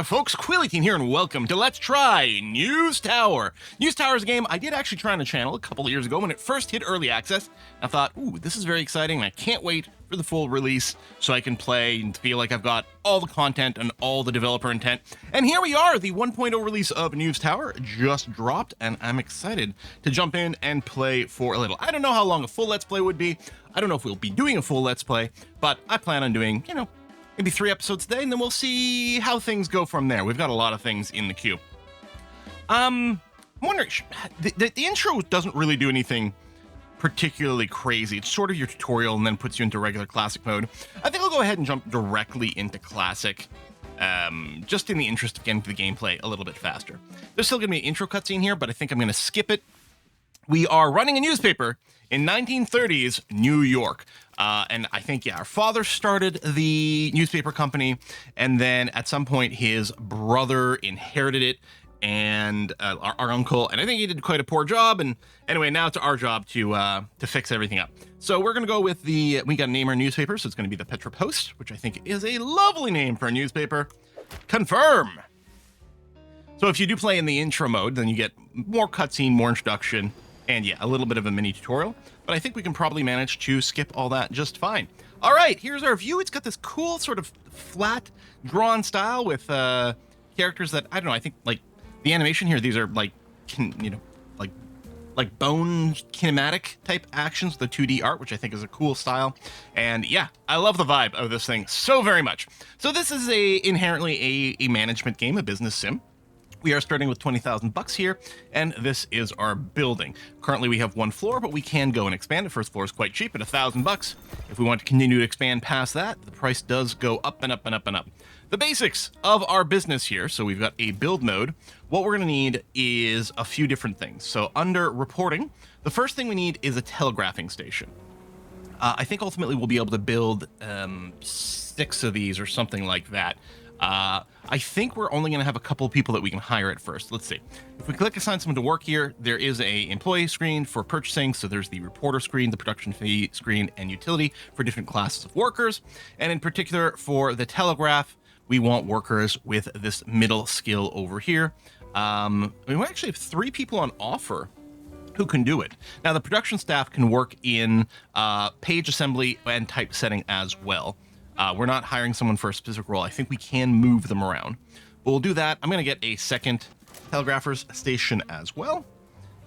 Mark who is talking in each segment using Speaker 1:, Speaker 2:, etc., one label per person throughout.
Speaker 1: ya folks, Quillyteen here, and welcome to Let's Try News Tower. News Tower is a game I did actually try on the channel a couple of years ago when it first hit early access. I thought, ooh, this is very exciting, and I can't wait for the full release so I can play and feel like I've got all the content and all the developer intent. And here we are, the 1.0 release of News Tower just dropped, and I'm excited to jump in and play for a little. I don't know how long a full Let's Play would be. I don't know if we'll be doing a full Let's Play, but I plan on doing, maybe 3 episodes today, and then we'll see how things go from there. We've got a lot of things in the queue. I'm wondering, the intro doesn't really do anything particularly crazy. It's sort of your tutorial and then puts you into regular classic mode. I think I'll go ahead and jump directly into classic, just in the interest of getting to the gameplay a little bit faster. There's still going to be an intro cutscene here, but I think I'm going to skip it. We are running a newspaper in 1930s New York. And I think, our father started the newspaper company, and then at some point his brother inherited it, and our uncle, and I think he did quite a poor job. And anyway, now it's our job to fix everything up. So we're going to go with we got to name our newspaper, so it's going to be the Petra Post, which I think is a lovely name for a newspaper. Confirm. So if you do play in the intro mode, then you get more cutscene, more introduction, and yeah, a little bit of a mini tutorial, but I think we can probably manage to skip all that just fine. All right, here's our view. It's got this cool sort of flat drawn style with characters that, I don't know, I think like the animation here, these are like, like bone kinematic type actions, the 2D art, which I think is a cool style. And yeah, I love the vibe of this thing so very much. So this is inherently a management game, a business sim. We are starting with 20,000 bucks here, and this is our building. Currently, we have 1 floor, but we can go and expand. The first floor is quite cheap at 1,000 bucks. If we want to continue to expand past that, the price does go up and up and up and up. The basics of our business here. So we've got a build mode. What we're going to need is a few different things. So under reporting, the first thing we need is a telegraphing station. I think ultimately we'll be able to build 6 of these or something like that. I think we're only going to have a couple of people that we can hire at first. Let's see. If we click assign someone to work here, there is a employee screen for purchasing. So there's the reporter screen, the production fee screen, and utility for different classes of workers. And in particular for the telegraph, we want workers with this middle skill over here. We actually have 3 people on offer who can do it. Now the production staff can work in page assembly and typesetting as well. We're not hiring someone for a specific role. I think we can move them around. But we'll do that. I'm going to get a second telegrapher's station as well.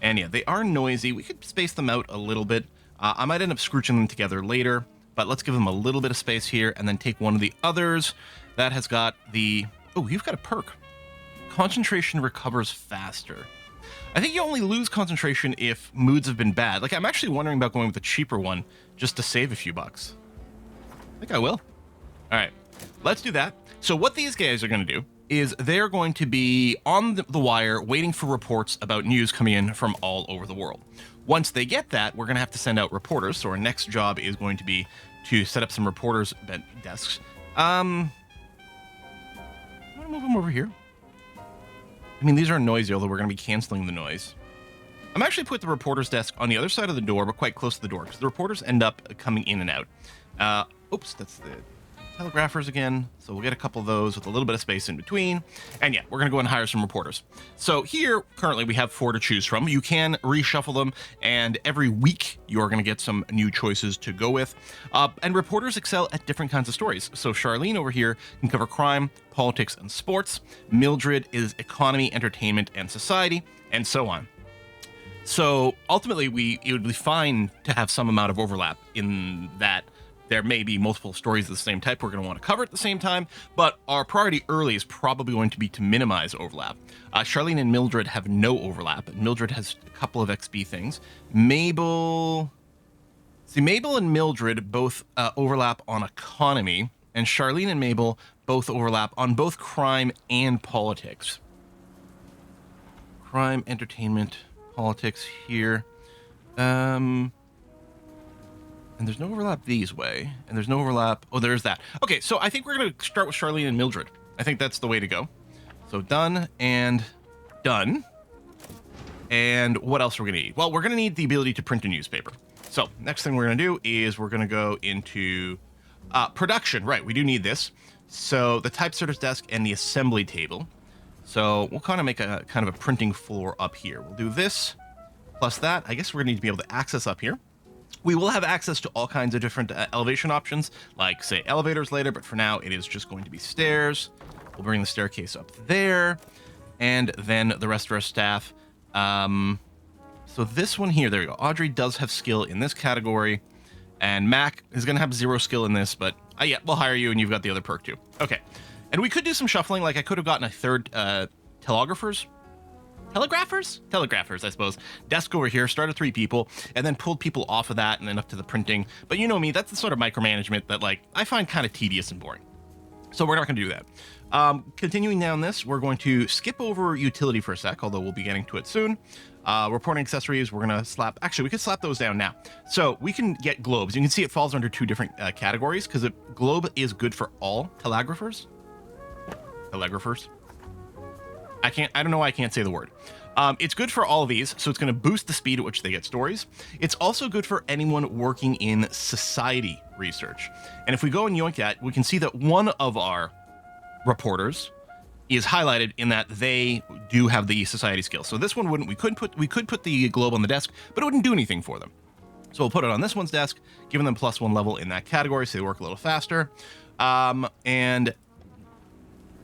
Speaker 1: And yeah, they are noisy. We could space them out a little bit. I might end up scrooching them together later, but let's give them a little bit of space here and then take one of the others that has got the... Oh, you've got a perk. Concentration recovers faster. I think you only lose concentration if moods have been bad. Like, I'm actually wondering about going with the cheaper one just to save a few bucks. I think I will. All right, let's do that. So what these guys are going to do is they're going to be on the wire waiting for reports about news coming in from all over the world. Once they get that, we're going to have to send out reporters. So our next job is going to be to set up some reporters' desks. I'm going to move them over here. I mean, these are noisy, although we're going to be canceling the noise. I'm actually put the reporter's desk on the other side of the door, but quite close to the door, because the reporters end up coming in and out. Oops, that's the telegraphers again. So we'll get a couple of those with a little bit of space in between. And yeah, we're going to go and hire some reporters. So here, currently, we have 4 to choose from. You can reshuffle them, and every week you're going to get some new choices to go with. And reporters excel at different kinds of stories. So Charlene over here can cover crime, politics, and sports. Mildred is economy, entertainment, and society, and so on. So ultimately, it would be fine to have some amount of overlap in that. There may be multiple stories of the same type we're going to want to cover at the same time, but our priority early is probably going to be to minimize overlap. Charlene and Mildred have no overlap. Mildred has a couple of XP things. Mabel and Mildred both overlap on economy, and Charlene and Mabel both overlap on both crime and politics. Crime, entertainment, politics here. And there's no overlap these way, and there's no overlap. Oh, there's that. Okay, so I think we're going to start with Charlene and Mildred. I think that's the way to go. So done and done. And what else are we going to need? Well, we're going to need the ability to print a newspaper. So next thing we're going to do is we're going to go into production. Right, we do need this. So the typesetter's desk and the assembly table. So we'll kind of make a kind of a printing floor up here. We'll do this plus that. I guess we're going to need to be able to access up here. We will have access to all kinds of different elevation options, like, say, elevators later, but for now, it is just going to be stairs. We'll bring the staircase up there, and then the rest of our staff. So this one here, there we go. Audrey does have skill in this category, and Mac is going to have 0 skill in this, but yeah, we'll hire you, and you've got the other perk too. Okay, and we could do some shuffling. Like, I could have gotten a third telegraphers, I suppose, desk over here, started 3 people, and then pulled people off of that and then up to the printing. But you know me, that's the sort of micromanagement that, like, I find kind of tedious and boring. So we're not going to do that. Continuing down this, we're going to skip over utility for a sec, although we'll be getting to it soon. Reporting accessories, we're going to slap... Actually, we could slap those down now. So we can get globes. You can see it falls under 2 different categories, because a globe is good for all telegraphers. I don't know why I can't say the word. It's good for all of these, so it's going to boost the speed at which they get stories. It's also good for anyone working in society research. And if we go and yoink that, we can see that one of our reporters is highlighted in that they do have the society skill. So this one wouldn't. We could put the globe on the desk, but it wouldn't do anything for them. So we'll put it on this one's desk, giving them +1 level in that category, so they work a little faster. And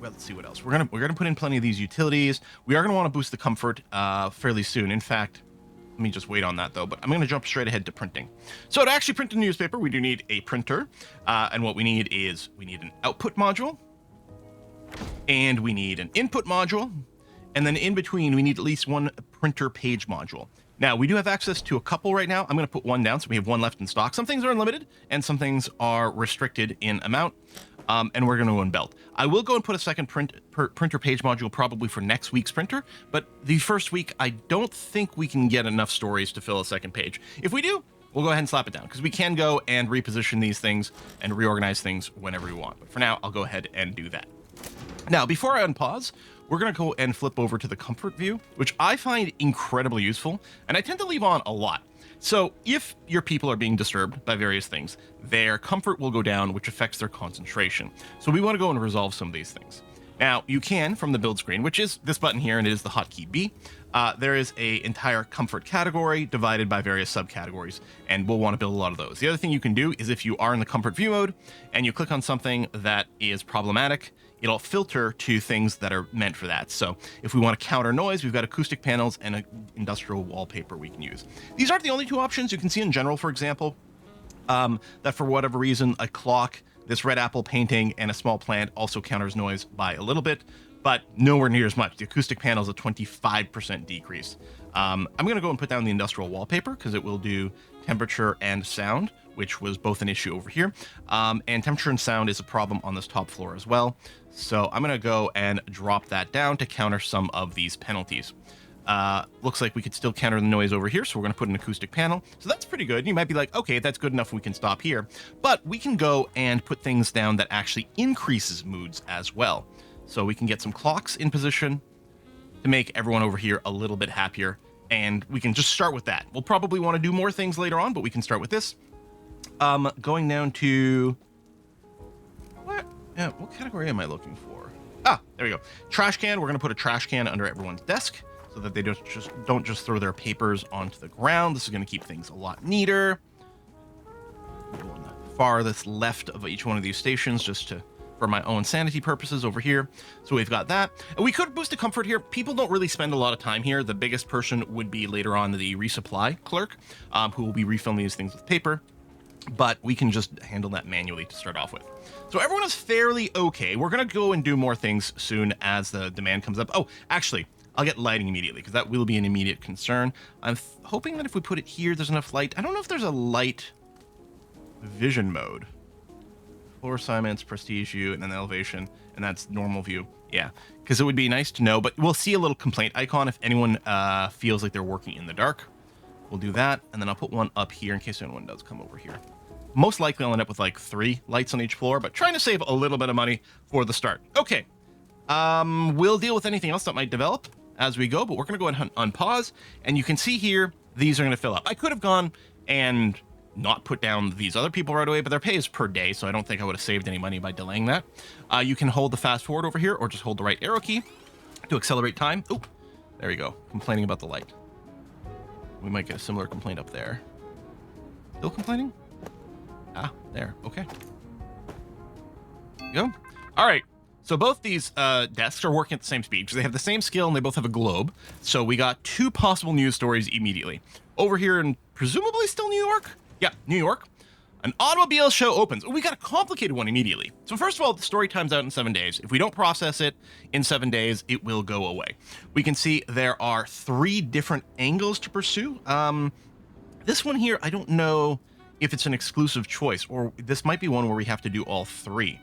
Speaker 1: well, let's see what else. We're gonna put in plenty of these utilities. We are gonna want to boost the comfort fairly soon. In fact, let me just wait on that though. But I'm gonna jump straight ahead to printing. So to actually print a newspaper, we do need a printer, and what we need is an output module, and we need an input module, and then in between we need at least 1 printer page module. Now, we do have access to a couple right now. I'm going to put 1 down, so we have 1 left in stock. Some things are unlimited, and some things are restricted in amount, and we're going to unbelt. I will go and put a second printer page module probably for next week's printer, but the first week, I don't think we can get enough stories to fill a second page. If we do, we'll go ahead and slap it down, because we can go and reposition these things and reorganize things whenever we want. But for now, I'll go ahead and do that. Now, before I unpause, we're going to go and flip over to the comfort view, which I find incredibly useful, and I tend to leave on a lot. So if your people are being disturbed by various things, their comfort will go down, which affects their concentration. So we want to go and resolve some of these things. Now, you can, from the build screen, which is this button here, and it is the hotkey B, there is an entire comfort category divided by various subcategories, and we'll want to build a lot of those. The other thing you can do is if you are in the comfort view mode, and you click on something that is problematic, it'll filter to things that are meant for that. So if we want to counter noise, we've got acoustic panels and an industrial wallpaper we can use. These aren't the only 2 options. You can see in general, for example, that for whatever reason, a clock, this red apple painting, and a small plant also counters noise by a little bit, but nowhere near as much. The acoustic panel is a 25% decrease. I'm going to go and put down the industrial wallpaper because it will do temperature and sound, which was both an issue over here. And temperature and sound is a problem on this top floor as well. So I'm going to go and drop that down to counter some of these penalties. Looks like we could still counter the noise over here, so we're going to put an acoustic panel. So that's pretty good. You might be like, okay, that's good enough, we can stop here. But we can go and put things down that actually increases moods as well. So we can get some clocks in position to make everyone over here a little bit happier. And we can just start with that. We'll probably want to do more things later on, but we can start with this. Going down to... what category am I looking for? Ah, there we go. Trash can. We're going to put a trash can under everyone's desk so that they don't just throw their papers onto the ground. This is going to keep things a lot neater. Go on the farthest left of each one of these stations just for my own sanity purposes over here. So we've got that. And we could boost the comfort here. People don't really spend a lot of time here. The biggest person would be later on the resupply clerk, who will be refilling these things with paper. But we can just handle that manually to start off with. So everyone is fairly okay. We're going to go and do more things soon as the demand comes up. Oh, actually, I'll get lighting immediately because that will be an immediate concern. I'm hoping that if we put it here, there's enough light. I don't know if there's a light vision mode. Floor assignments, prestige view, and then elevation, and that's normal view. Yeah, because it would be nice to know, but we'll see a little complaint icon if anyone feels like they're working in the dark. We'll do that, and then I'll put one up here in case anyone does come over here. Most likely I'll end up with like 3 lights on each floor, but trying to save a little bit of money for the start. Okay, we'll deal with anything else that might develop as we go, but we're going to go ahead and unpause, and you can see here, these are going to fill up. I could have gone and not put down these other people right away, but their pay is per day, so I don't think I would have saved any money by delaying that. You can hold the fast forward over here, or just hold the right arrow key to accelerate time. Oh, there you go. Complaining about the light. We might get a similar complaint up there. Still complaining? Ah, there. Okay. There you go. All right. So both these desks are working at the same speed because they have the same skill and they both have a globe. So we got 2 possible news stories immediately. Over here in presumably still New York? Yeah, New York. An automobile show opens. Oh, we got a complicated one immediately. So first of all, the story time's out in 7 days. If we don't process it in 7 days, it will go away. We can see there are 3 different angles to pursue. This one here, I don't know if it's an exclusive choice, or this might be one where we have to do all 3.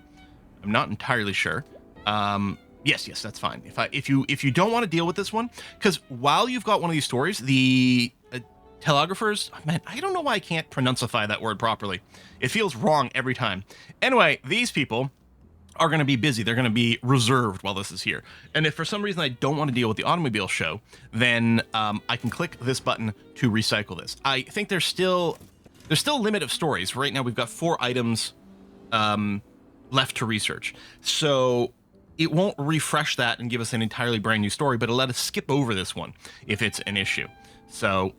Speaker 1: I'm not entirely sure. Yes, that's fine. If you don't want to deal with this one, because while you've got one of these stories, the telegraphers, man, I don't know why I can't pronunciate that word properly. It feels wrong every time. Anyway, these people are going to be busy. They're going to be reserved while this is here. And if for some reason I don't want to deal with the automobile show, then I can click this button to recycle this. I think there's still a limit of stories. Right now we've got 4 items left to research. So it won't refresh that and give us an entirely brand new story, but it'll let us skip over this one if it's an issue. So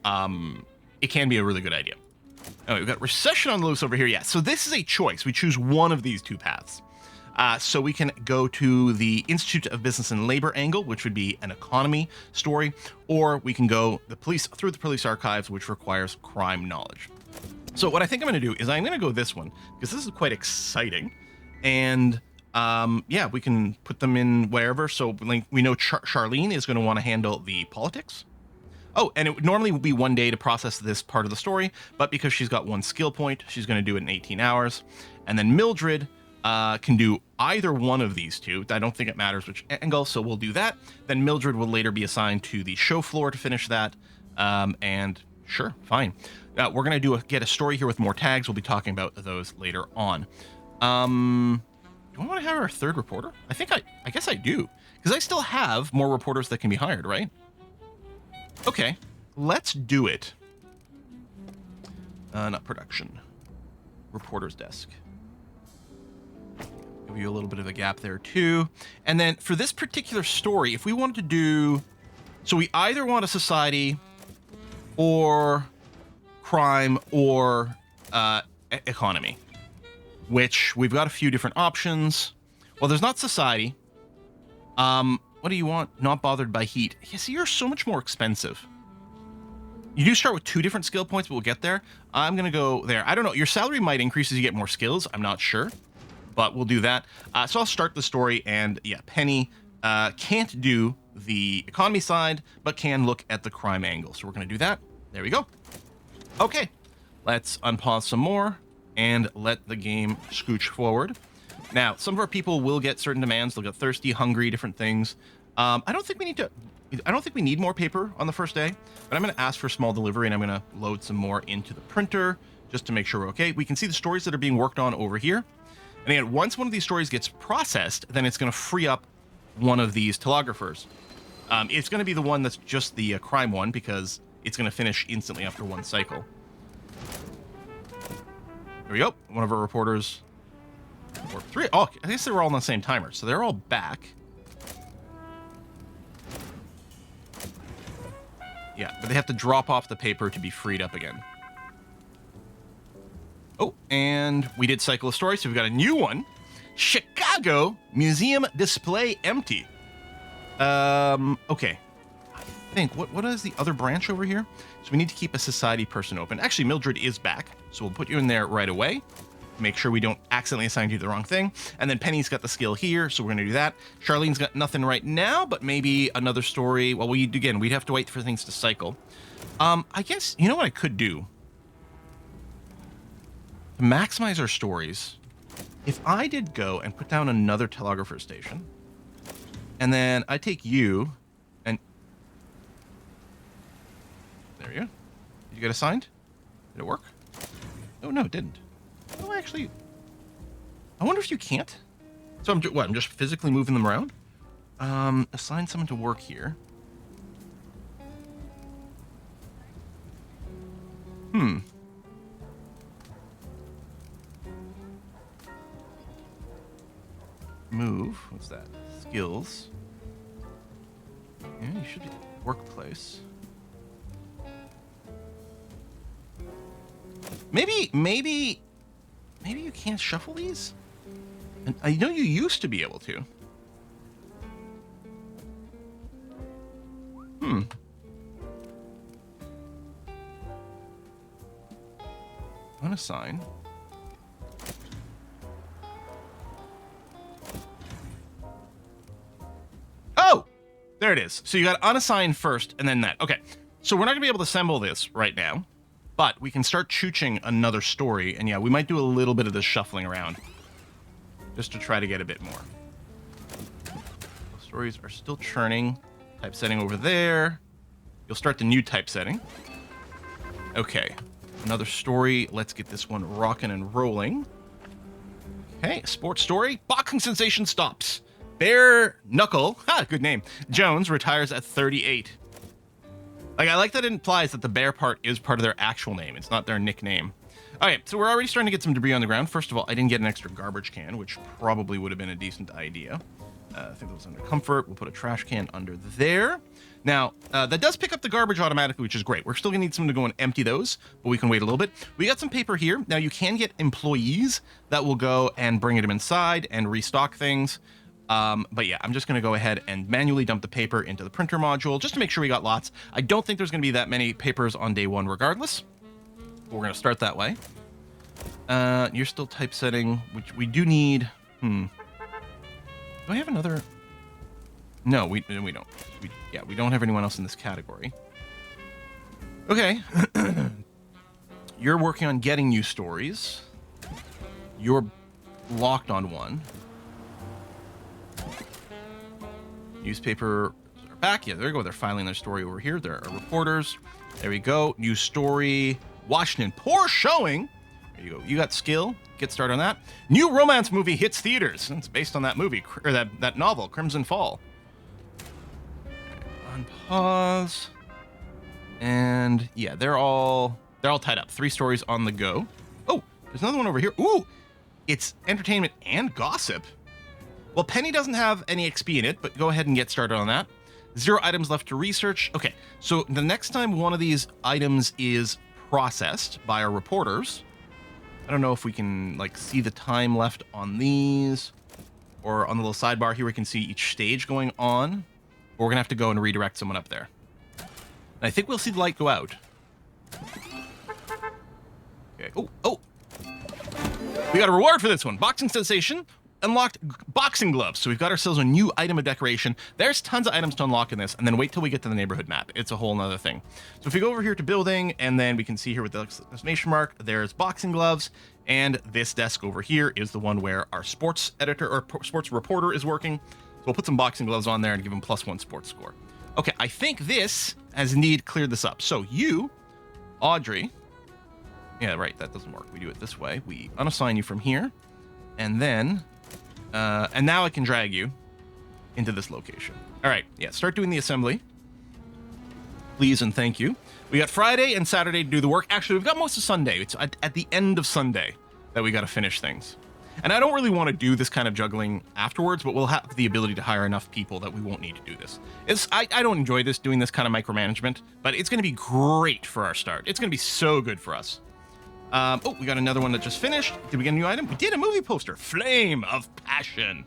Speaker 1: it can be a really good idea. Oh, we've got recession on the loose over here. Yeah, so this is a choice. We choose one of these 2 paths. So we can go to the Institute of Business and Labor angle, which would be an economy story, or we can go through the police archives, which requires crime knowledge. So what I think I'm going to do is I'm going to go this one because this is quite exciting. And yeah, we can put them in wherever. So we know Charlene is going to want to handle the politics. Oh, and it would normally be 1 day to process this part of the story, but because she's got 1 skill point, she's going to do it in 18 hours. And then Mildred can do either one of these 2. I don't think it matters which angle, so we'll do that. Then Mildred will later be assigned to the show floor to finish that. And sure, fine. We're going to get a story here with more tags. We'll be talking about those later on. Do I want to have our 3rd reporter? I guess I do, because I still have more reporters that can be hired, right? Okay, let's do it. Not production. Reporter's desk. Give you a little bit of a gap there too. And then for this particular story, if we wanted to do, so we either want a society or crime or economy, which we've got a few different options. Well, there's not society. What do you want? Not bothered by heat. Yeah, see, you're so much more expensive. You do start with 2 different skill points, but we'll get there. I'm going to go there. I don't know. Your salary might increase as you get more skills. I'm not sure, but we'll do that. So I'll start the story, and yeah, Penny can't do the economy side, but can look at the crime angle. So we're going to do that. There we go. Okay, let's unpause some more and let the game scooch forward. Now, some of our people will get certain demands. They'll get thirsty, hungry, different things. I don't think we need more paper on the first day, but I'm going to ask for small delivery, and I'm going to load some more into the printer just to make sure we're okay. We can see the stories that are being worked on over here. And again, once one of these stories gets processed, then it's going to free up one of these telegraphers. It's going to be the one that's just the crime one, because it's going to finish instantly after 1 cycle. There we go. One of our reporters. Or 3. Oh, I guess they were all on the same timer, so they're all back. Yeah, but they have to drop off the paper to be freed up again. Oh, and we did cycle a story, so we've got a new one. Chicago Museum display empty. Okay. I think, what is the other branch over here? So we need to keep a society person open. Actually, Mildred is back, so we'll put you in there right away. Make sure we don't accidentally assign you the wrong thing. And then Penny's got the skill here, so we're going to do that. Charlene's got nothing right now, but maybe another story. Well, we'd have to wait for things to cycle. I guess, you know what I could do? To maximize our stories, if I did go and put down another telegrapher station, and then I take you, and there you go. Did you get assigned? Did it work? Oh, no, it didn't. Oh, actually, I wonder if you can't. So I'm just physically moving them around? Assign someone to work here. move. What's that? Skills. Yeah, you should be workplace. Maybe you can't shuffle these? And I know you used to be able to. Unassign. Oh! There it is. So you got unassigned first and then that. Okay. So we're not going to be able to assemble this right now, but we can start chooching another story. And yeah, we might do a little bit of this shuffling around just to try to get a bit more. The stories are still churning. Typesetting over there. You'll start the new typesetting. Okay. Another story. Let's get this one rocking and rolling. Okay. Sports story. Boxing sensation stops. Bare Knuckle, good name, Jones retires at 38. Like, I like that it implies that the bear part is part of their actual name. It's not their nickname. Okay, so we're already starting to get some debris on the ground. First of all, I didn't get an extra garbage can, which probably would have been a decent idea. I think that was under comfort. We'll put a trash can under there. Now, that does pick up the garbage automatically, which is great. We're still going to need someone to go and empty those, but we can wait a little bit. We got some paper here. Now, you can get employees that will go and bring them inside and restock things. But yeah, I'm just going to go ahead and manually dump the paper into the printer module just to make sure we got lots. I don't think there's going to be that many papers on day one regardless. We're going to start that way. You're still typesetting, which we do need. Do I have another? No, we don't. We don't have anyone else in this category. Okay. You're working on getting new stories. You're locked on one. Newspaper are back. Yeah, there we go. They're filing their story over here. There are reporters. There we go. New story. Washington. Poor showing. There you go. You got skill. Get started on that. New romance movie hits theaters. It's based on that movie, or that novel, Crimson Fall. On pause. And yeah, they're all tied up. 3 stories on the go. Oh, there's another one over here. Ooh, it's entertainment and gossip. Well, Penny doesn't have any XP in it, but go ahead and get started on that. 0 items left to research. Okay, so the next time one of these items is processed by our reporters, I don't know if we can like see the time left on these, or on the little sidebar here we can see each stage going on, or we're gonna have to go and redirect someone up there. And I think we'll see the light go out. Okay. Oh! We got a reward for this one. Boxing sensation. Unlocked boxing gloves. So we've got ourselves a new item of decoration. There's tons of items to unlock in this, and then wait till we get to the neighborhood map. It's a whole nother thing. So if we go over here to building, and then we can see here with the exclamation mark, there's boxing gloves, and this desk over here is the one where our sports editor or sports reporter is working. So we'll put some boxing gloves on there and give him +1 sports score. Okay, I think this has indeed cleared this up. So you, Audrey, yeah, right, that doesn't work. We do it this way. We unassign you from here, and then and now I can drag you into this location. All right, yeah, start doing the assembly. Please and thank you. We got Friday and Saturday to do the work. Actually, we've got most of Sunday. It's at the end of Sunday that we got to finish things. And I don't really want to do this kind of juggling afterwards, but we'll have the ability to hire enough people that we won't need to do this. I don't enjoy doing this kind of micromanagement, but it's going to be great for our start. It's going to be so good for us. Oh, we got another one that just finished. Did we get a new item? We did a movie poster. Flame of Passion.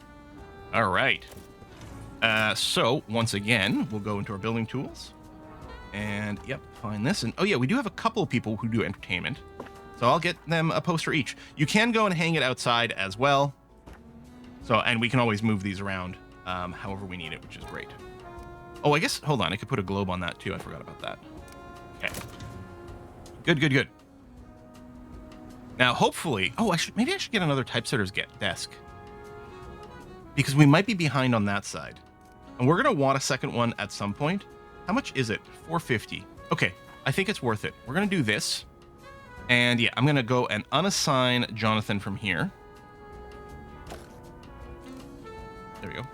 Speaker 1: All right. So, once again, we'll go into our building tools. And, yep, find this. And, oh, yeah, we do have a couple of people who do entertainment. So I'll get them a poster each. You can go and hang it outside as well. So, and we can always move these around however we need it, which is great. Oh, I guess, hold on. I could put a globe on that, too. I forgot about that. Okay. Good. Now, hopefully, maybe I should get another typesetter's desk, because we might be behind on that side, and we're gonna want a second one at some point. How much is it? 450. Okay, I think it's worth it. We're gonna do this, and yeah, I'm gonna go and unassign Jonathan from here. There we go,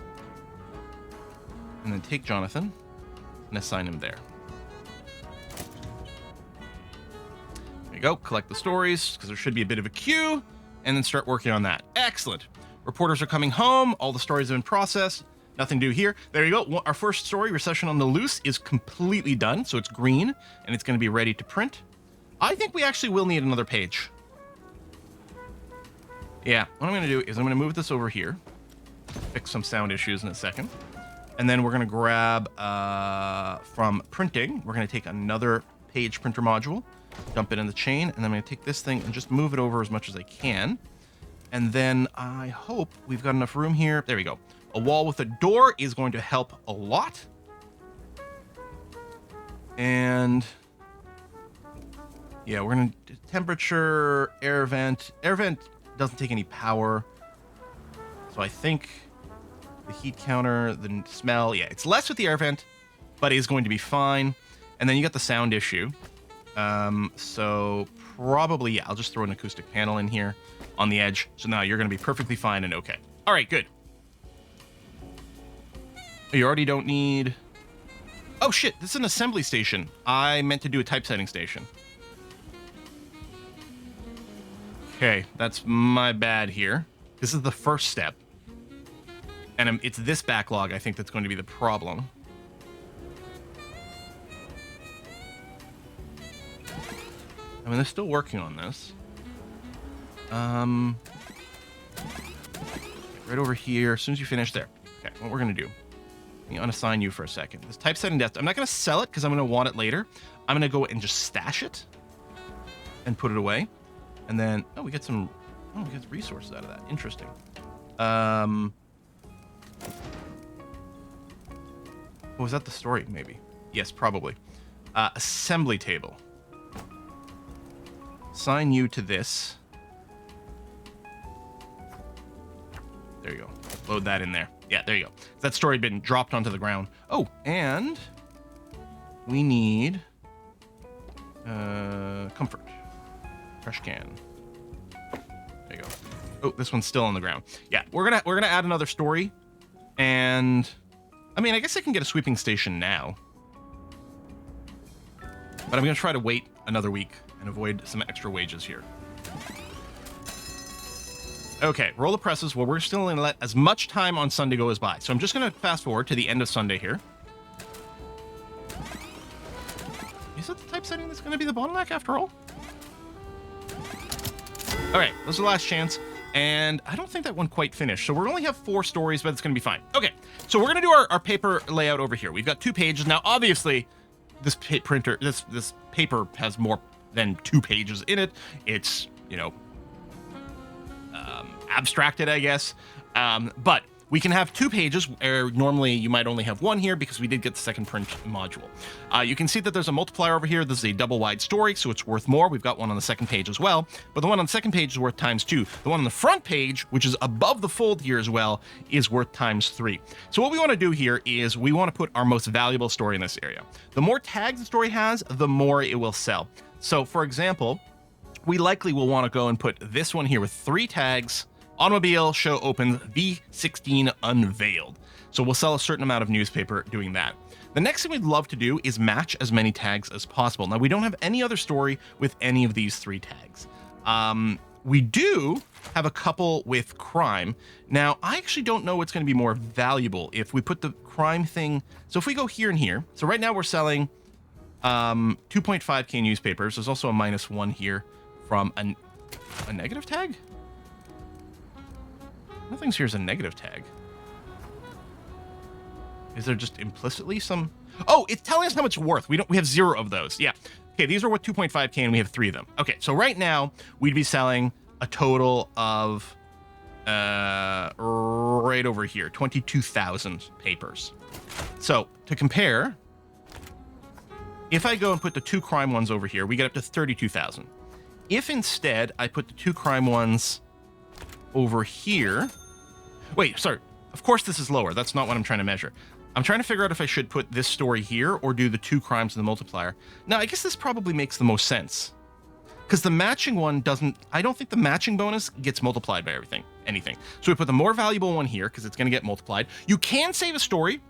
Speaker 1: and then take Jonathan and assign him there. There you go. Collect the stories, because there should be a bit of a queue, and then start working on that. Excellent. Reporters are coming home. All the stories have been processed. Nothing to do here. There you go. Our first story, Recession on the Loose, is completely done. So it's green, and it's going to be ready to print. I think we actually will need another page. Yeah, what I'm going to do is I'm going to move this over here. Fix some sound issues in a second. And then we're going to grab, from printing, we're going to take another page printer module, dump it in the chain, and I'm going to take this thing and just move it over as much as I can. And then I hope we've got enough room here. There we go. A wall with a door is going to help a lot. And yeah, we're going to temperature, air vent. Air vent doesn't take any power. So I think the heat counter, the smell, yeah, it's less with the air vent, but it is going to be fine. And then you got the sound issue. So probably, yeah, I'll just throw an acoustic panel in here on the edge. So now you're going to be perfectly fine and okay. All right, good. You already don't need... Oh, shit, this is an assembly station. I meant to do a typesetting station. Okay, that's my bad here. This is the first step. And it's this backlog, I think, that's going to be the problem. I mean, they're still working on this. Right over here, as soon as you finish there. Okay, what we're going to do. Let me unassign you for a second. This typesetting desk, I'm not going to sell it because I'm going to want it later. I'm going to go and just stash it and put it away. And then, oh, we get some, oh, we get resources out of that. Interesting. Was that the story? Maybe. Yes, probably. Assembly table. Assign you to this. There you go. Load that in there. Yeah, there you go. That story had been dropped onto the ground. Oh, and we need comfort. Trash can. There you go. Oh, this one's still on the ground. Yeah, we're gonna add another story. And I mean, I guess I can get a sweeping station now. But I'm gonna try to wait another week and avoid some extra wages here. Okay, roll the presses. Well, we're still going to let as much time on Sunday go as by. So I'm just going to fast forward to the end of Sunday here. Is it the typesetting that's going to be the bottleneck after all? All right, this is the last chance. And I don't think that one quite finished. So we only have 4 stories, but it's going to be fine. Okay, so we're going to do our paper layout over here. We've got 2 pages. Now, obviously, this paper has more than 2 pages in it. It's, you know, abstracted, I guess. But we can have 2 pages where normally you might only have 1 here because we did get the second print module. You can see that there's a multiplier over here. This is a double wide story, so it's worth more. We've got one on the second page as well, but the one on the second page is worth ×2. The one on the front page, which is above the fold here as well, is worth ×3. So what we want to do here is we want to put our most valuable story in this area. The more tags the story has, the more it will sell. So for example, we likely will want to go and put this one here with 3 tags. Automobile show opens V16 unveiled. So we'll sell a certain amount of newspaper doing that. The next thing we'd love to do is match as many tags as possible. Now, we don't have any other story with any of these 3 tags. We do have a couple with crime. Now, I actually don't know what's going to be more valuable if we put the crime thing. So if we go here and here. So right now we're selling 2.5K newspapers. There's also a -1 here from a negative tag. Nothing's here is a negative tag. Is there just implicitly some... Oh, it's telling us how much it's worth. We have 0 of those. Yeah. Okay, these are worth 2.5K and we have 3 of them. Okay, so right now we'd be selling a total of right over here, 22,000 papers. So to compare, if I go and put the 2 crime ones over here, we get up to 32,000. If instead I put the 2 crime ones over here. Wait, sorry. Of course this is lower. That's not what I'm trying to measure. I'm trying to figure out if I should put this story here or do the 2 crimes in the multiplier. Now, I guess this probably makes the most sense. Because the matching one doesn't... I don't think the matching bonus gets multiplied by anything. So we put the more valuable one here because it's going to get multiplied. You can save a story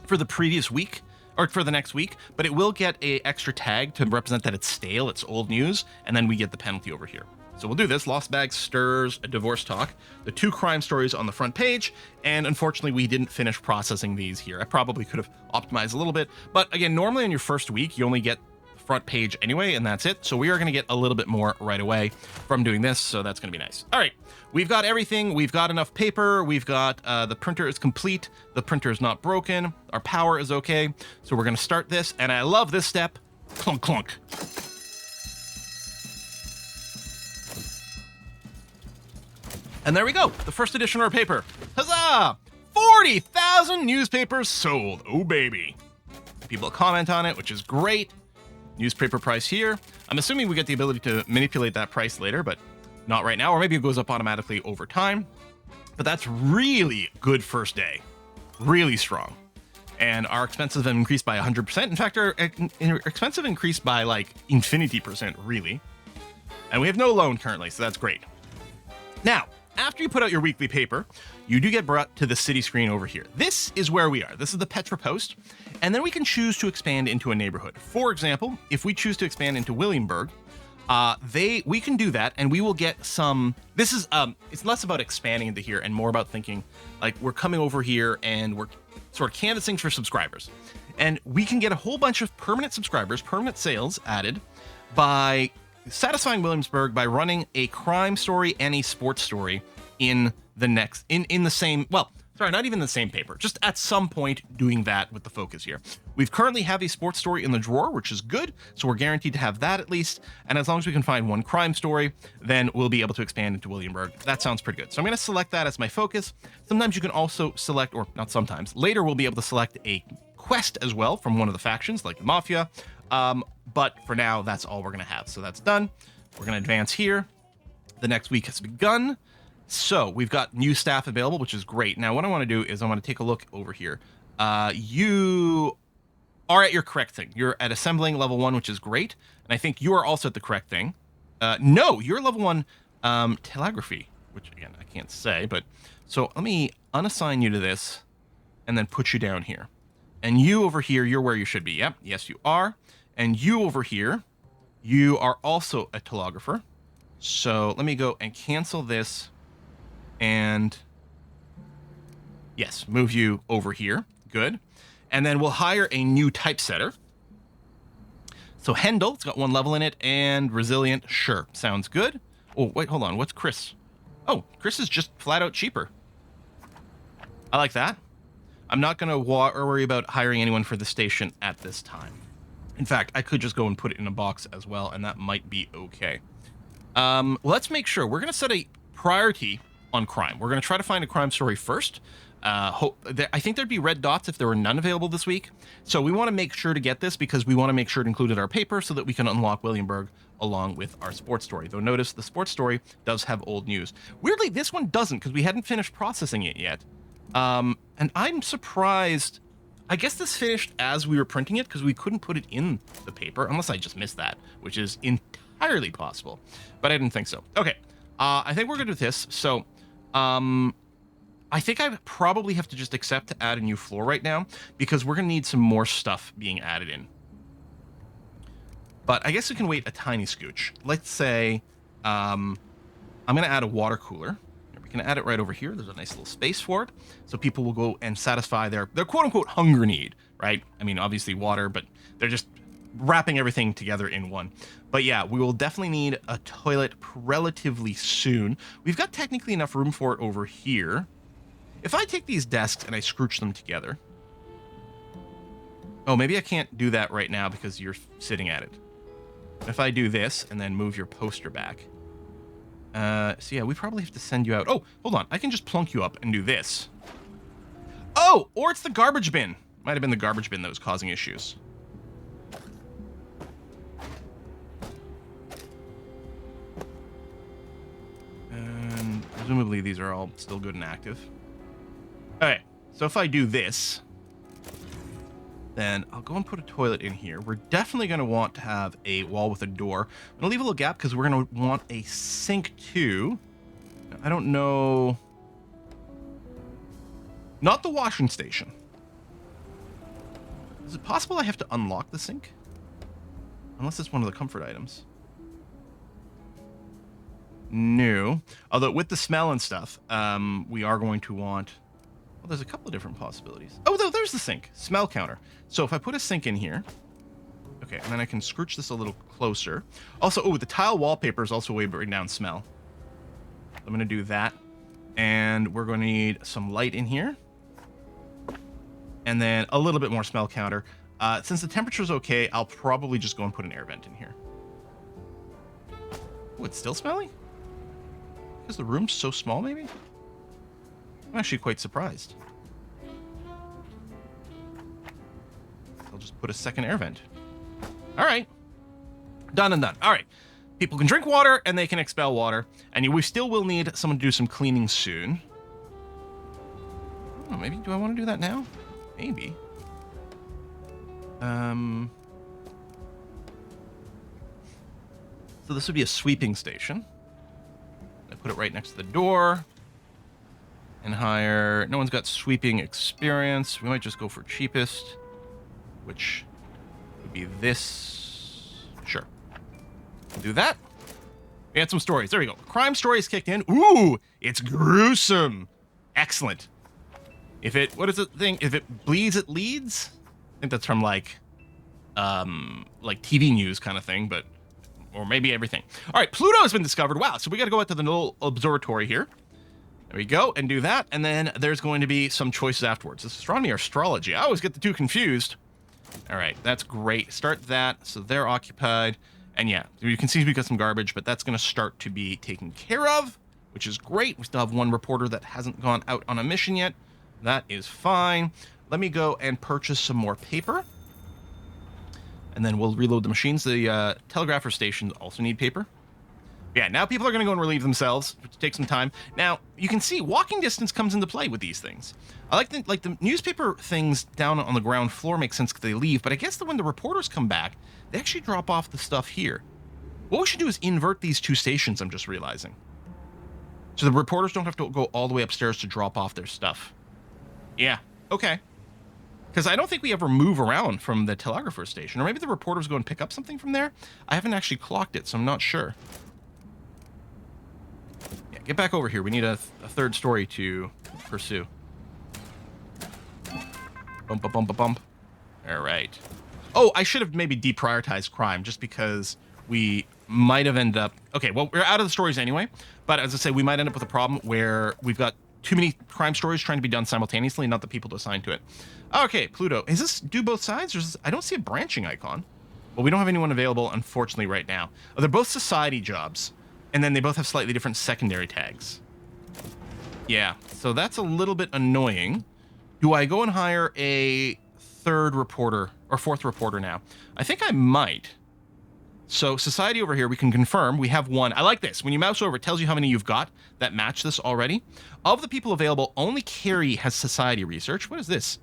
Speaker 1: for the previous week or for the next week, but it will get an extra tag to represent that it's stale, it's old news, and then we get the penalty over here. So we'll do this. Lost Bag Stirs, a divorce talk, the 2 crime stories on the front page, and unfortunately we didn't finish processing these here. I probably could have optimized a little bit, but again, normally on your first week, you only get the front page anyway, and that's it. So we are going to get a little bit more right away from doing this, so that's going to be nice. All right, we've got everything. We've got enough paper. We've got the printer is complete. The printer is not broken. Our power is okay. So we're going to start this, and I love this step. Clunk, clunk. And there we go, the first edition of our paper. Huzzah! 40,000 newspapers sold. Oh, baby. People comment on it, which is great. Newspaper price here. I'm assuming we get the ability to manipulate that price later, but not right now. Or maybe it goes up automatically over time. But that's really good first day. Really strong. And our expenses have increased by 100%. In fact, our expenses increased by like infinity percent, really. And we have no loan currently, so that's great. Now, after you put out your weekly paper, you do get brought to the city screen over here. This is where we are. This is the Petra Post. And then we can choose to expand into a neighborhood. For example, if we choose to expand into Williamsburg, we can do that, and we will get some. This is it's less about expanding into here and more about thinking like we're coming over here and we're sort of canvassing for subscribers. And we can get a whole bunch of permanent subscribers, permanent sales added by satisfying Williamsburg by running a crime story and a sports story in the same, well, sorry, not even the same paper, just at some point doing that with the focus here. We've currently have a sports story in the drawer, which is good, so we're guaranteed to have that at least, and as long as we can find one crime story, then we'll be able to expand into Williamsburg. That sounds pretty good. So I'm going to select that as my focus. Sometimes you can also select, or not sometimes, later we'll be able to select a quest as well from one of the factions, like the Mafia. But for now, that's all we're going to have. So that's done. We're going to advance here. The next week has begun. So we've got new staff available, which is great. Now, what I want to do is I want to take a look over here. You are at your correct thing. You're at assembling level 1, which is great. And I think you are also at the correct thing. No, you're level 1 telegraphy, which again, I can't say. But so let me unassign you to this and then put you down here. And you over here, you're where you should be. Yep, yes, you are. And you over here, you are also a telegrapher. So let me go and cancel this and yes, move you over here. Good. And then we'll hire a new typesetter. So Hendel, it's got 1 level in it, and resilient, sure, sounds good. Oh, wait, hold on, what's Chris? Oh, Chris is just flat out cheaper. I like that. I'm not going to worry about hiring anyone for the station at this time. In fact, I could just go and put it in a box as well, and that might be okay. Let's make sure. We're going to set a priority on crime. We're going to try to find a crime story first. I think there'd be red dots if there were none available this week. So we want to make sure to get this because we want to make sure it included our paper so that we can unlock Williamsburg along with our sports story. Though notice the sports story does have old news. Weirdly, this one doesn't because we hadn't finished processing it yet. And I'm surprised. I guess this finished as we were printing it because we couldn't put it in the paper unless I just missed that, which is entirely possible, but I didn't think so. Okay. I think we're good with this. So, I think I probably have to just accept to add a new floor right now because we're going to need some more stuff being added in. But I guess we can wait a tiny scooch. Let's say, I'm going to add a water cooler. We can add it right over here. There's a nice little space for it. So people will go and satisfy their quote unquote hunger need, right? I mean, obviously water, but they're just wrapping everything together in one. But yeah, we will definitely need a toilet relatively soon. We've got technically enough room for it over here. If I take these desks and I scrooge them together. Oh, maybe I can't do that right now because you're sitting at it. If I do this and then move your poster back. So yeah, we probably have to send you out. Oh, hold on. I can just plunk you up and do this. Oh, or it's the garbage bin. Might have been the garbage bin that was causing issues. And presumably these are all still good and active. Okay, so if I do this, then I'll go and put a toilet in here. We're definitely going to want to have a wall with a door. I'm going to leave a little gap because we're going to want a sink too. I don't know. Not the washing station. Is it possible I have to unlock the sink? Unless it's one of the comfort items. No. Although with the smell and stuff, we are going to want... Well, there's a couple of different possibilities. Oh, there's the sink. Smell counter. So if I put a sink in here... Okay, and then I can scooch this a little closer. Also, the tile wallpaper is also a way to bring down smell. I'm going to do that. And we're going to need some light in here. And then a little bit more smell counter. Since the temperature's okay, I'll probably just go and put an air vent in here. Oh, it's still smelly? Because the room's so small, maybe? I'm actually quite surprised. I'll just put a second air vent. All right. Done and done. All right. People can drink water, and they can expel water. And we still will need someone to do some cleaning soon. Oh, maybe, do I want to do that now? Maybe. So this would be a sweeping station. I put it right next to the door. And hire... No one's got sweeping experience. We might just go for cheapest, which would be this. Sure. We'll do that. We had some stories. There we go. Crime stories kicked in. Ooh, it's gruesome. Excellent. If it... What is the thing? If it bleeds, it leads? I think that's from like TV news kind of thing, but... Or maybe everything. All right, Pluto has been discovered. Wow, so we got to go out to the little observatory here. There we go, and do that, and then there's going to be some choices afterwards. This is astronomy or astrology. I always get the two confused. All right, that's great. Start that, so they're occupied. And yeah, you can see we got some garbage, but that's going to start to be taken care of, which is great. We still have one reporter that hasn't gone out on a mission yet. That is fine. Let me go and purchase some more paper. And then we'll reload the machines. The telegrapher stations also need paper. Yeah, now people are going to go and relieve themselves, which takes some time. Now, you can see walking distance comes into play with these things. I like the newspaper things down on the ground floor make sense because they leave, but I guess that when the reporters come back, they actually drop off the stuff here. What we should do is invert these two stations, I'm just realizing. So the reporters don't have to go all the way upstairs to drop off their stuff. Yeah, okay. Because I don't think we ever move around from the telegrapher station. Or maybe the reporters go and pick up something from there? I haven't actually clocked it, so I'm not sure. Yeah, get back over here. We need a third story to pursue. Bump, bump, bump, bump. All right. Oh, I should have maybe deprioritized crime just because we might have ended up... Okay, well, we're out of the stories anyway. But as I say, we might end up with a problem where we've got too many crime stories trying to be done simultaneously, not the people to assign to it. Okay, Pluto. Is this do both sides? Or is this, I don't see a branching icon. Well, we don't have anyone available, unfortunately, right now. Oh, they're both society jobs. And then they both have slightly different secondary tags. Yeah, so that's a little bit annoying. Do I go and hire a third reporter or fourth reporter now? I think I might. So society over here, we can confirm we have one. I like this. When you mouse over, it tells you how many you've got that match this already. Of the people available, only Carrie has society research. What is this?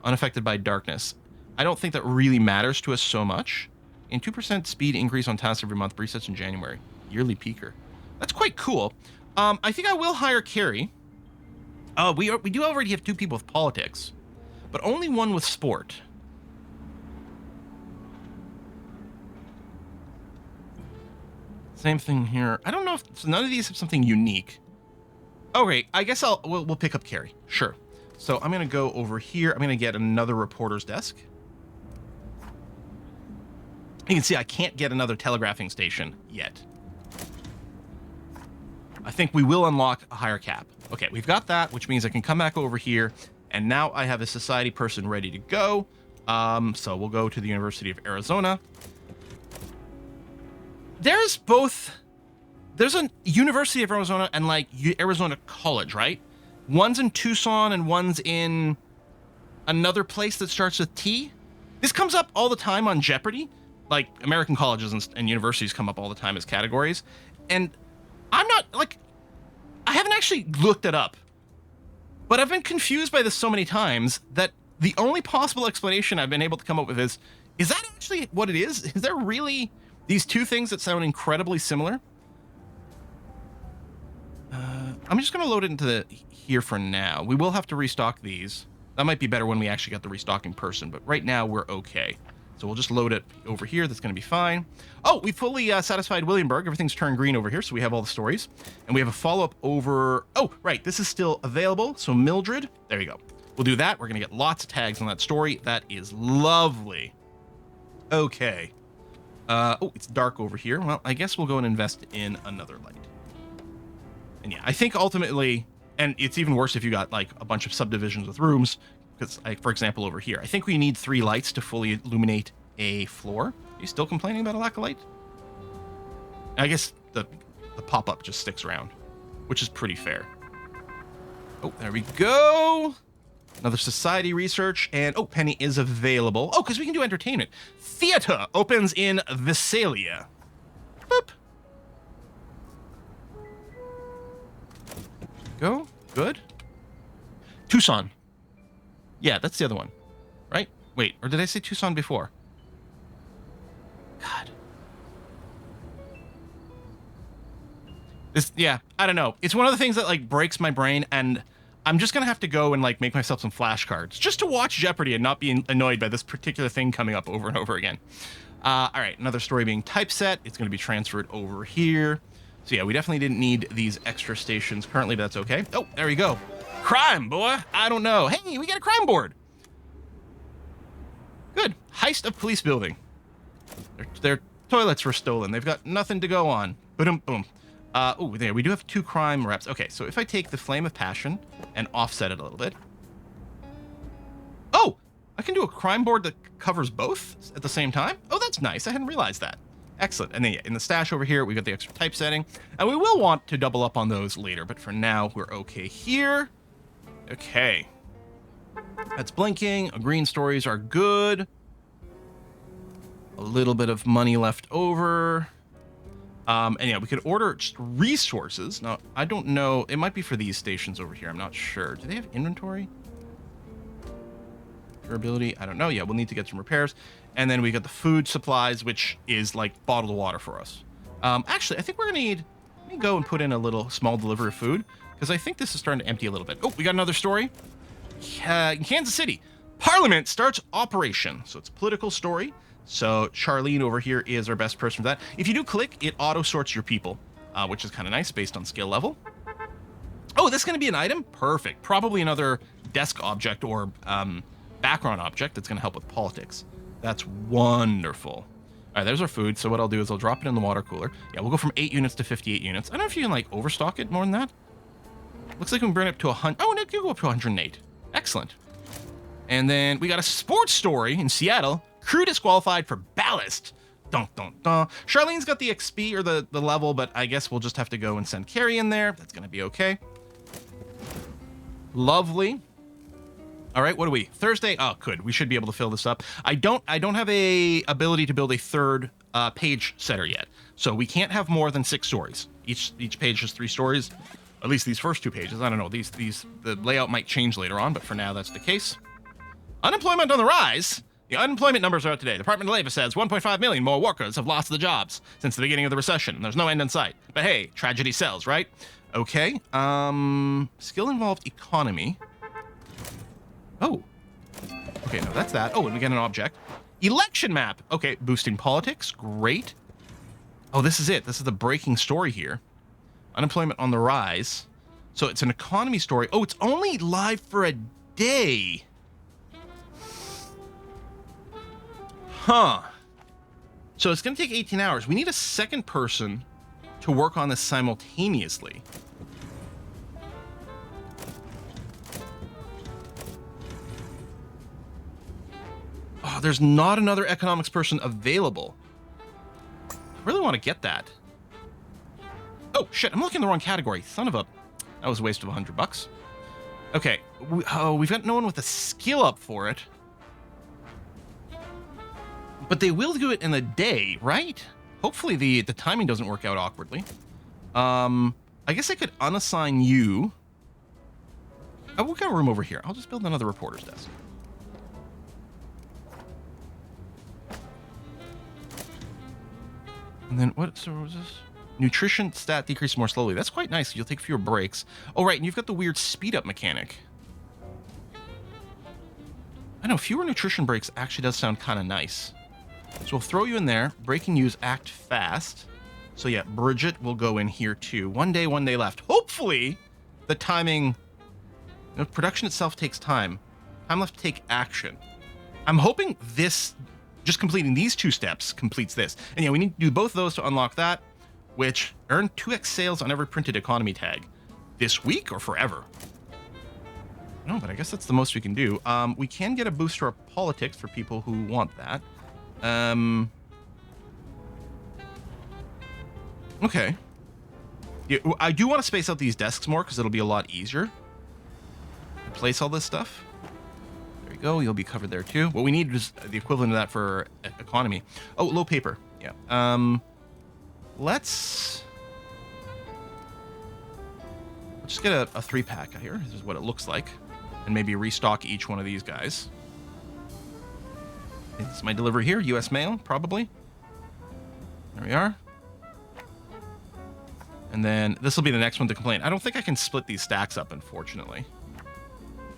Speaker 1: Unaffected by darkness. I don't think that really matters to us so much. And 2% speed increase on tasks every month. Resets in January. Yearly peaker. That's quite cool. I think I will hire Carrie. We do already have 2 people with politics, but only one with sport. Same thing here. I don't know if so none of these have something unique. Okay, I guess we'll pick up Carrie. Sure. So I'm gonna go over here. I'm gonna get another reporter's desk. You can see I can't get another telegraphing station yet. I think we will unlock a higher cap. Okay, we've got that, which means I can come back over here, and now I have a society person ready to go. So we'll go to the University of Arizona. There's a University of Arizona and like Arizona College, right? One's in Tucson and one's in another place that starts with T. This comes up all the time on Jeopardy. Like American colleges and universities come up all the time as categories. And I'm not like, I haven't actually looked it up, but I've been confused by this so many times that the only possible explanation I've been able to come up with is that actually what it is? Is there really these 2 things that sound incredibly similar? I'm just going to load it into here for now. We will have to restock these. That might be better when we actually got the restock in person, but right now we're okay. So we'll just load it over here. That's going to be fine. Oh, we fully satisfied Williamburg. Everything's turned green over here, so we have all the stories. And we have a follow-up over... Oh, right. This is still available. So Mildred. There you go. We'll do that. We're going to get lots of tags on that story. That is lovely. Okay. Oh, it's dark over here. Well, I guess we'll go and invest in another light. And yeah, I think ultimately... And it's even worse if you got, like, a bunch of subdivisions with rooms... Because, for example, over here, I think we need 3 lights to fully illuminate a floor. Are you still complaining about a lack of light? I guess the pop-up just sticks around, which is pretty fair. Oh, there we go. Another society research. And, oh, Penny is available. Oh, because we can do entertainment. Theater opens in Visalia. Boop. Go. Good. Tucson. Yeah, that's the other one, right? Wait, or did I say Tucson before? God. Yeah, I don't know. It's one of the things that, like, breaks my brain, and I'm just gonna have to go and, like, make myself some flashcards just to watch Jeopardy and not be annoyed by this particular thing coming up over and over again. All right, another story being typeset. It's gonna be transferred over here. So yeah, we definitely didn't need these extra stations currently, but that's okay. Oh, there we go. Crime, boy. I don't know. Hey, we got a crime board. Good. Heist of police building. Their toilets were stolen. They've got nothing to go on. Boom, boom. Oh, there. We do have 2 crime reps. Okay, so if I take the Flame of Passion and offset it a little bit. Oh, I can do a crime board that covers both at the same time. Oh, that's nice. I hadn't realized that. Excellent. And then yeah, in the stash over here, we got the extra typesetting. And we will want to double up on those later, but for now, we're okay here. Okay. That's blinking. Green stories are good. A little bit of money left over. And yeah, we could order just resources. Now, I don't know. It might be for these stations over here. I'm not sure. Do they have inventory? Durability? I don't know. Yeah, we'll need to get some repairs. And then we got the food supplies, which is like bottled water for us. Actually, I think we're going to need... Let me go and put in a little small delivery of food, because I think this is starting to empty a little bit. Oh, we got another story. In Kansas City, Parliament starts operation. So it's a political story. So Charlene over here is our best person for that. If you do click, it auto-sorts your people, which is kind of nice based on skill level. Oh, this is going to be an item? Perfect. Probably another desk object or background object that's going to help with politics. That's wonderful. All right, there's our food. So what I'll do is I'll drop it in the water cooler. Yeah, we'll go from 8 units to 58 units. I don't know if you can, like, overstock it more than that. Looks like we can bring it up to 100. Oh, and it can go up to 108. Excellent. And then we got a sports story in Seattle. Crew disqualified for ballast. Dun, dun, dun. Charlene's got the XP or the level, but I guess we'll just have to go and send Carrie in there. That's going to be okay. Lovely. All right, what are we? Thursday? Oh, good. We should be able to fill this up. I don't have a ability to build a third page setter yet. So we can't have more than 6 stories. Each page has 3 stories. At least these first 2 pages. I don't know. The layout might change later on, but for now that's the case. Unemployment on the rise. The unemployment numbers are out today. The Department of Labor says 1.5 million more workers have lost their jobs since the beginning of the recession. There's no end in sight. But hey, tragedy sells, right? Okay. Skill involved economy. Oh. Okay, no, that's that. Oh, and we get an object. Election map. Okay, boosting politics. Great. Oh, this is it. This is the breaking story here. Unemployment on the rise. So it's an economy story. Oh, it's only live for a day. Huh. So it's going to take 18 hours. We need a second person to work on this simultaneously. Oh, there's not another economics person available. I really want to get that. Oh, shit. I'm looking in the wrong category. Son of a... That was a waste of $100. Okay. We've got no one with a skill up for it. But they will do it in a day, right? Hopefully the timing doesn't work out awkwardly. I guess I could unassign you. Oh, we've got a room over here. I'll just build another reporter's desk. And then what was this? Nutrition stat decreases more slowly. That's quite nice. You'll take fewer breaks. Oh, right. And you've got the weird speed up mechanic. I know fewer nutrition breaks actually does sound kind of nice. So we'll throw you in there. Breaking news, act fast. So yeah, Bridget will go in here too. 1 day, 1 day left. Hopefully, the timing... production itself takes time. Time left to take action. I'm hoping this, just completing these 2 steps, completes this. And yeah, we need to do both of those to unlock that, which earn 2x sales on every printed economy tag. This week or forever? No, but I guess that's the most we can do. We can get a boost to our politics for people who want that. Okay. Yeah, I do want to space out these desks more because it'll be a lot easier to place all this stuff. There you go. You'll be covered there too. What we need is the equivalent of that for economy. Oh, low paper. Yeah. Let's just get a 3-pack here. This is what it looks like. And maybe restock each one of these guys. It's my delivery here. US mail, probably. There we are. And then this will be the next one to complain. I don't think I can split these stacks up, unfortunately.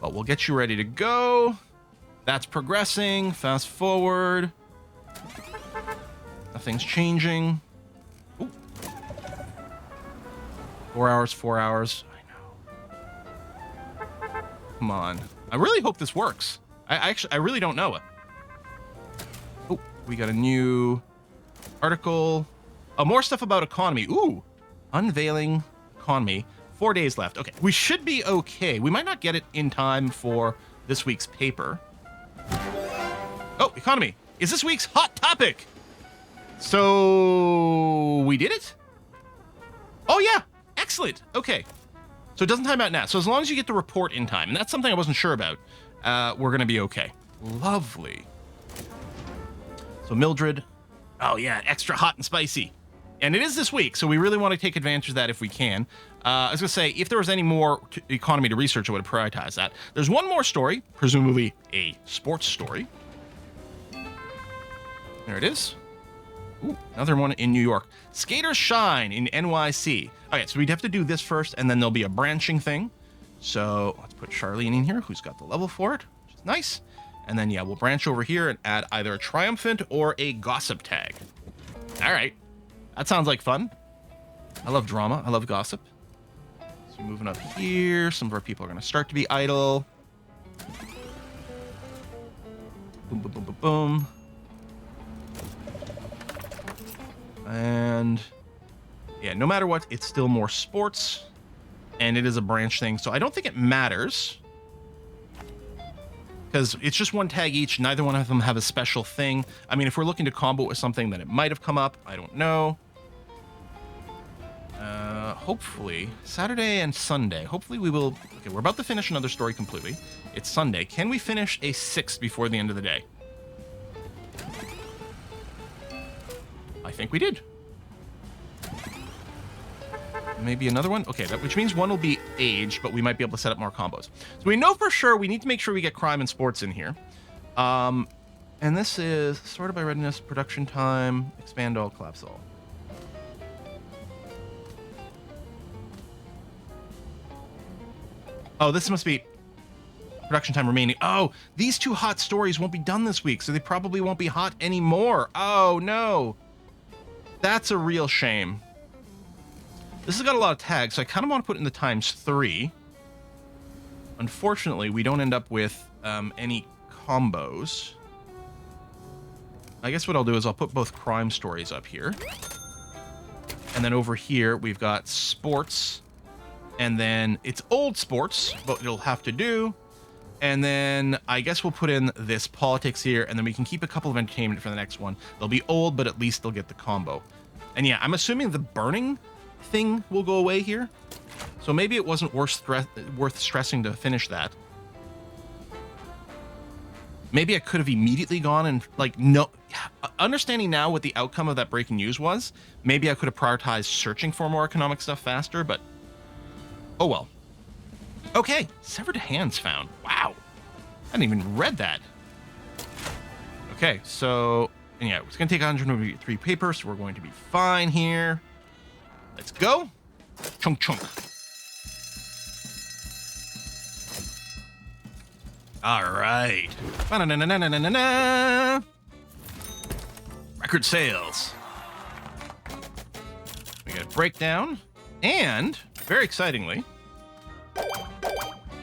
Speaker 1: But we'll get you ready to go. That's progressing. Fast forward. Nothing's changing. Ooh. 4 hours, 4 hours. Come on. I really hope this works. I really don't know it. Oh, we got a new article. Oh, more stuff about economy. Ooh. Unveiling economy. 4 days left. Okay. We should be okay. We might not get it in time for this week's paper. Oh, economy. Is this week's hot topic? So we did it? Oh, yeah. Excellent. Okay. So it doesn't time out now. So as long as you get the report in time, and that's something I wasn't sure about, we're going to be okay. Lovely. So Mildred. Oh, yeah. Extra hot and spicy. And it is this week, so we really want to take advantage of that if we can. I was going to say, if there was any more economy to research, I would have prioritized that. There's one more story, presumably a sports story. There it is. Ooh, another one in New York. Skaters shine in NYC. Okay, so we'd have to do this first, and then there'll be a branching thing. So let's put Charlene in here, who's got the level for it, which is nice. And then, yeah, we'll branch over here and add either a triumphant or a gossip tag. All right. That sounds like fun. I love drama. I love gossip. So moving up here. Some of our people are going to start to be idle. Boom, boom, boom, boom, boom. And yeah, no matter what, it's still more sports. And it is a branch thing. So I don't think it matters. Because it's just one tag each. Neither one of them have a special thing. I mean, if we're looking to combo it with something, then it might have come up. I don't know. Hopefully, Saturday and Sunday. Hopefully we will... Okay, we're about to finish another story completely. It's Sunday. Can we finish a 6th before the end of the day? I think we did. Maybe another one? Okay, which means one will be aged, but we might be able to set up more combos. So we know for sure we need to make sure we get crime and sports in here. And this is sorted by readiness, production time, expand all, collapse all. Oh, this must be production time remaining. Oh, these 2 hot stories won't be done this week, so they probably won't be hot anymore. Oh, no. That's a real shame. This has got a lot of tags, so I kind of want to put in the ×3. Unfortunately, we don't end up with any combos. I guess what I'll do is I'll put both crime stories up here. And then over here, we've got sports. And then it's old sports, but it'll have to do. And then I guess we'll put in this politics here, and then we can keep a couple of entertainment for the next one. They'll be old, but at least they'll get the combo. And yeah, I'm assuming the burning thing will go away here. So maybe it wasn't worth stressing to finish that. Maybe I could have immediately gone and, like, no... Understanding now what the outcome of that breaking news was, maybe I could have prioritized searching for more economic stuff faster, but... Oh, well. Okay, severed hands found. Wow. I hadn't even read that. Okay, so... And yeah, it's going to take 103 paper, so we're going to be fine here. Let's go. Chunk, chunk. All right. Ba-na-na-na-na-na-na-na. Record sales. We got a breakdown. And, very excitingly,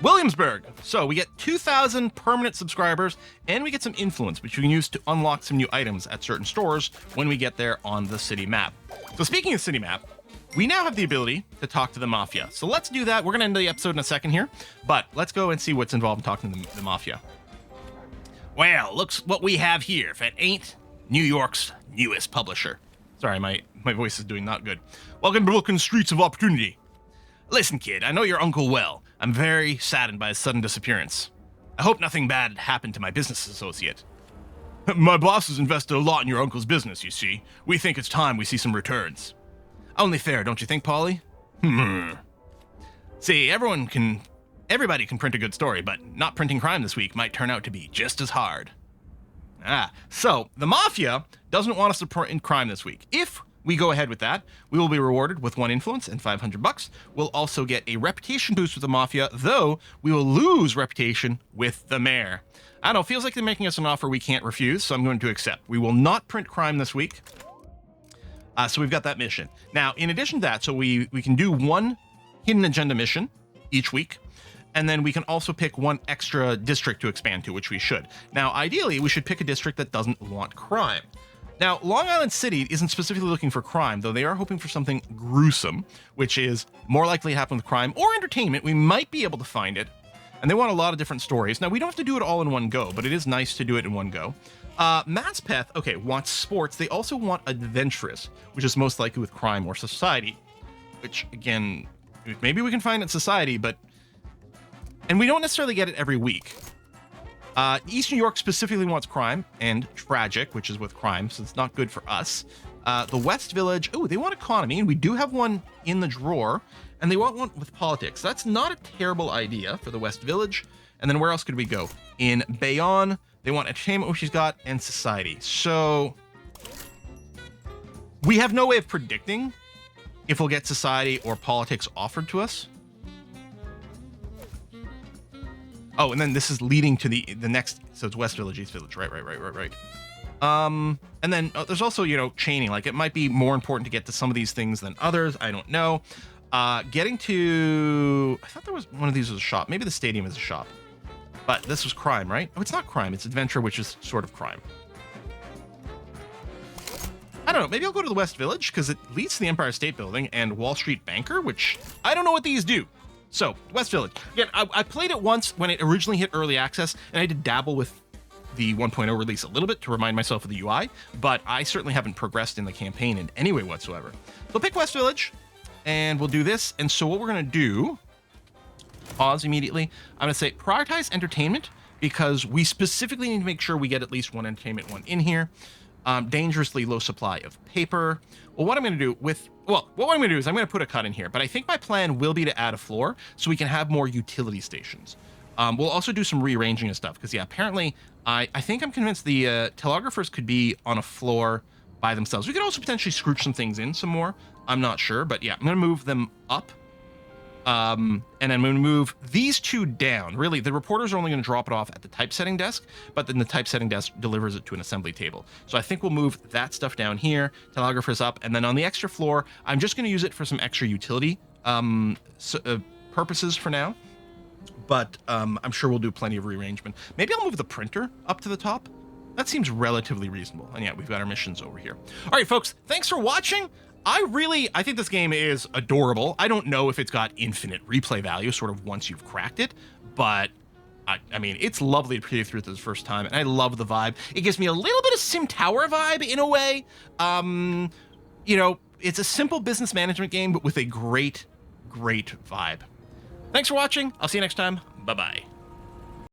Speaker 1: Williamsburg. So we get 2,000 permanent subscribers, and we get some influence, which we can use to unlock some new items at certain stores when we get there on the city map. So speaking of city map, we now have the ability to talk to the Mafia. So let's do that. We're going to end the episode in a second here, but let's go and see what's involved in talking to the Mafia. Well, looks what we have here, if it ain't New York's newest publisher. Sorry, my voice is doing not good. Welcome to Brooklyn Streets of Opportunity. Listen, kid, I know your uncle well. I'm very saddened by his sudden disappearance. I hope nothing bad happened to my business associate. My boss has invested a lot in your uncle's business, you see. We think it's time we see some returns. Only fair, don't you think, Polly? See, everybody can print a good story, but not printing crime this week might turn out to be just as hard. So the Mafia doesn't want us to print crime this week. If we go ahead with that, we will be rewarded with 1 influence and $500. We'll also get a reputation boost with the Mafia, though we will lose reputation with the mayor. I don't know, feels like they're making us an offer we can't refuse, so I'm going to accept. We will not print crime this week. So we've got that mission. Now, in addition to that, so we can do 1 hidden agenda mission each week, and then we can also pick 1 extra district to expand to, which we should. Now, ideally, we should pick a district that doesn't want crime. Now, Long Island City isn't specifically looking for crime, though they are hoping for something gruesome, which is more likely to happen with crime or entertainment. We might be able to find it. And they want a lot of different stories. Now, we don't have to do it all in one go, but it is nice to do it in one go. Matspeth, okay, wants sports. They also want adventurous, which is most likely with crime or society, which, again, maybe we can find it in society, but... And we don't necessarily get it every week. East New York specifically wants crime and tragic, which is with crime, so it's not good for us. The West Village, oh, they want economy, and we do have one in the drawer, and they want one with politics. That's not a terrible idea for the West Village. And then where else could we go? In Bayonne, they want entertainment, which she's got, and society. So we have no way of predicting if we'll get society or politics offered to us. Oh, and then this is leading to the next, so it's West Village, East Village, right. And then there's also, you know, chaining, like it might be more important to get to some of these things than others, I don't know. Getting to, I thought there was one of these was a shop, maybe the stadium is a shop, but this was crime, right? Oh, it's not crime, it's adventure, which is sort of crime. I don't know, maybe I'll go to the West Village, because it leads to the Empire State Building and Wall Street Banker, which I don't know what these do. So, West Village. Again, I played it once when it originally hit early access, and I did dabble with the 1.0 release a little bit to remind myself of the UI, but I certainly haven't progressed in the campaign in any way whatsoever. So pick West Village, and we'll do this. And so what we're going to do, pause immediately, I'm going to say prioritize entertainment, because we specifically need to make sure we get at least 1 entertainment one in here. Dangerously low supply of paper. Well, what I'm going to do with... Well, what I'm going to do is I'm going to put a cut in here, but I think my plan will be to add a floor so we can have more utility stations. We'll also do some rearranging of stuff, because, yeah, apparently, I think I'm convinced the telegraphers could be on a floor by themselves. We could also potentially scrooge some things in some more. I'm not sure, but yeah, I'm going to move them up. And I'm going to move these 2 down. Really, the reporters are only going to drop it off at the typesetting desk, but then the typesetting desk delivers it to an assembly table. So I think we'll move that stuff down here, telegraphers up, and then on the extra floor, I'm just going to use it for some extra utility purposes for now. But I'm sure we'll do plenty of rearrangement. Maybe I'll move the printer up to the top. That seems relatively reasonable. And yeah, we've got our missions over here. All right, folks, thanks for watching. I think this game is adorable. I don't know if it's got infinite replay value sort of once you've cracked it, but I mean, it's lovely to play through it this first time, and I love the vibe. It gives me a little bit of Sim Tower vibe in a way. You know, it's a simple business management game, but with a great, great vibe. Thanks for watching. I'll see you next time. Bye-bye.